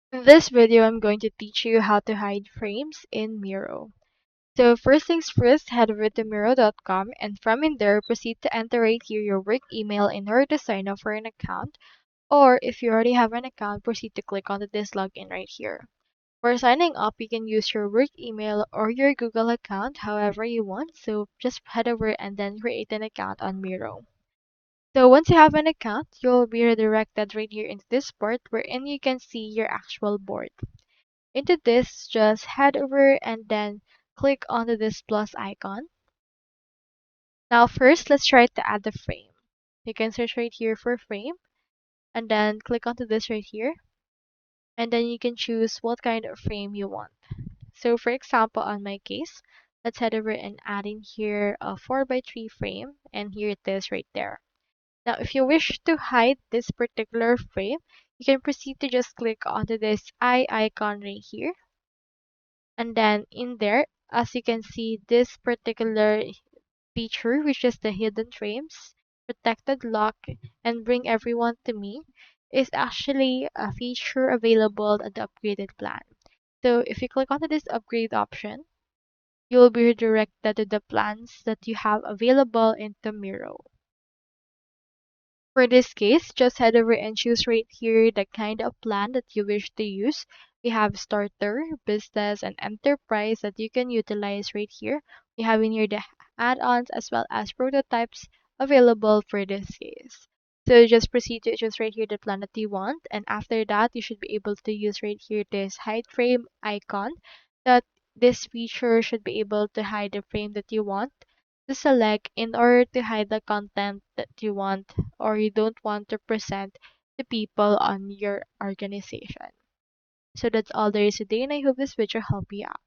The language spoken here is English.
In this video, I'm going to teach you how to hide frames in Miro. So first things first, head over to Miro.com and from in there, proceed to enter right here your work email in order to sign up for an account. Or if you already have an account, proceed to click on this login right here. For signing up, you can use your work email or your Google account, however you want. So just head over and then create an account on Miro. So once you have an account, you'll be redirected right here into this part wherein you can see your actual board. Into this, just head over and then click onto this plus icon. Now first, let's try to add the frame. You can search right here for frame and then click onto this right here. And then you can choose what kind of frame you want. So for example, on my case, let's head over and add in here a 4x3 frame, and here it is right there. Now, if you wish to hide this particular frame, you can proceed to just click onto this eye icon right here. And then in there, as you can see, this particular feature, which is the hidden frames, protected lock, and bring everyone to me, is actually a feature available at the upgraded plan. So if you click onto this upgrade option, you will be redirected to the plans that you have available in Miro. For this case, just head over and choose right here the kind of plan that you wish to use. We have starter, business, and enterprise that you can utilize right here. We have in here the add-ons as well as prototypes available for this case. So just proceed to choose right here the plan that you want, and after that you should be able to use right here this hide frame icon. That this feature should be able to hide the frame that you want to select in order to hide the content that you want or you don't want to present to people on your organization. So that's all there is today, and I hope this video helped you out.